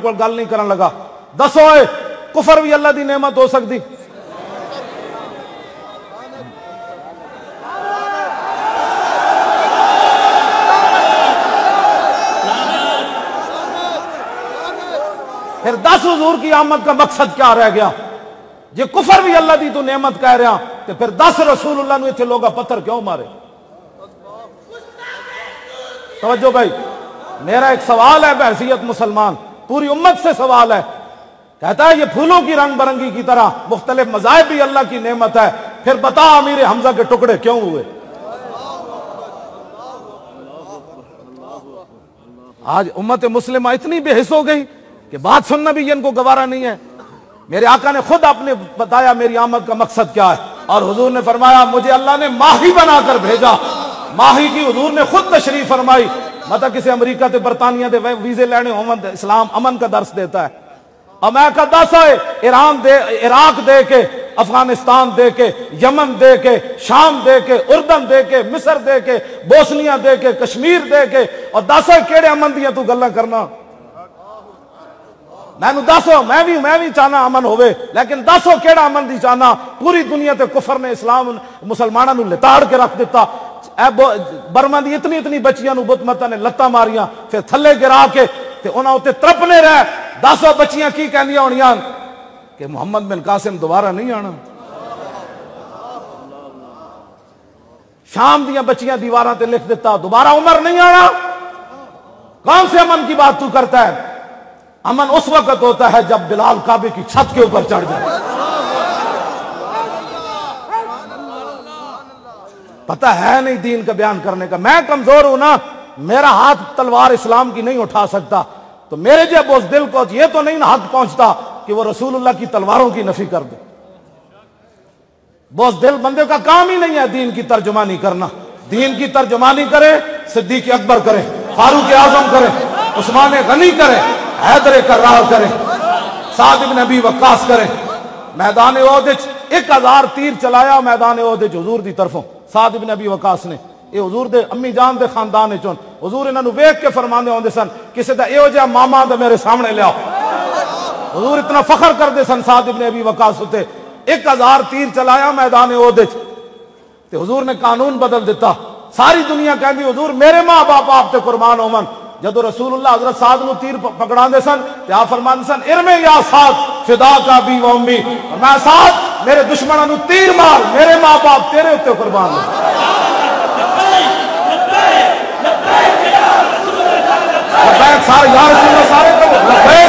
کو گل نہیں کرن لگا. دسو اے کفر بھی اللہ دی نعمت ہو سکتی؟ پھر 10 حضور کی آمد کا مقصد کیا رہ گیا؟ جی کفر بھی اللہ دی تو نعمت کہہ رہا تو پھر 10 رسول اللہ نے اتنے لوگا پتھر کیوں مارے؟ توجہ بھائی، میرا ایک سوال ہے بحیثیت مسلمان، پوری امت سے سوال ہے. کہتا ہے یہ پھولوں کی رنگ برنگی کی طرح مختلف مذاہب بھی اللہ کی نعمت ہے، پھر بتا امیر حمزہ کے ٹکڑے کیوں ہوئے؟ آج امت مسلمہ اتنی بے حس ہو گئی کہ بات سننا بھی ان کو گوارا نہیں ہے. میرے آقا نے خود اپنے بتایا میری آمد کا مقصد کیا ہے، اور حضور نے فرمایا مجھے اللہ نے ماہی بنا کر بھیجا. ماہی کی حضور نے خود تشریف فرمائی. مطلب کسی امریکہ تے برطانیہ دے ویزے لینے ہومن اسلام امن کا درس دیتا ہے. اور میں کہا دس ہے ایران دے، عراق دے کے، افغانستان دے کے، یمن دے کے، شام دے کے، اردن دے کے، مصر دے کے، بوسنیا دے کے، کشمیر دے کے، اور دس ہے کیڑے امن دیا تو گلاں کرنا. میں دسو میں بھی چاہنا امن ہوئے، لیکن دسو کیڑا امن دی چاہنا؟ پوری دنیا تے کفر نے اسلام مسلمانوں نو لتاڑ کے رکھ دیتا. برما دی اتنی بچیاں نو بت متا نے لتاں ماریاں، پھر تھلے گرا کے تے انہاں اوتے ترپنے رہے. 10 بچیاں کی کہندیاں ہونیاں کہ محمد بن قاسم دوبارہ نہیں آنا. شام دیاں بچیاں دیواراں تے لکھ دیتا دوبارہ عمر نہیں آنا. کون سے امن کی بات تو کرتا ہے؟ امن اس وقت ہوتا ہے جب بلال کعبے کی چھت کے اوپر چڑھ جائے. پتہ ہے نہیں دین کا بیان کرنے کا. میں کمزور ہوں نا، میرا ہاتھ تلوار اسلام کی نہیں اٹھا سکتا، تو میرے جب اس دل کو یہ تو نہیں حق پہنچتا کہ وہ رسول اللہ کی تلواروں کی نفی کر دے. بوس دل بندے کا کام ہی نہیں ہے دین کی ترجمانی کرنا. دین کی ترجمانی کرے صدیق اکبر کرے، فاروق اعظم کرے، عثمان غنی کرے، حیدر کرار کرے، سعد بن ابی وقاص کرے. میدان احد 1000 تیر چلایا میدان احد حضور دی طرفوں سعد بن ابی وقاص نے. یہ حضور دے امی جان دے خاندان چون حضور انہاں نو ویکھ کے فرماندے ہوندے سن کسے دا ایہو جہا ماما تے میرے سامنے لیاؤ. حضور اتنا فخر کردے سن سعد بن ابی وقاص ہوتے. 1000 تیر چلایا میدان احد تے حضور نے قانون بدل دیتا. ساری دنیا کہندی حضور میرے ماں باپ آپ تے قربان ہوون. جدو رسول اللہ حضرت سعد نو تیر پکڑاندے سن تے آپ فرماندے سن ارمے یا سعد فدا کا بی و امی، اور میں سعد میرے دشمناں نو تیر مار، میرے ماں باپ تیرے اوتے قربان ہو. لبیک سارے یا رسول اللہ سارے کہو لبیک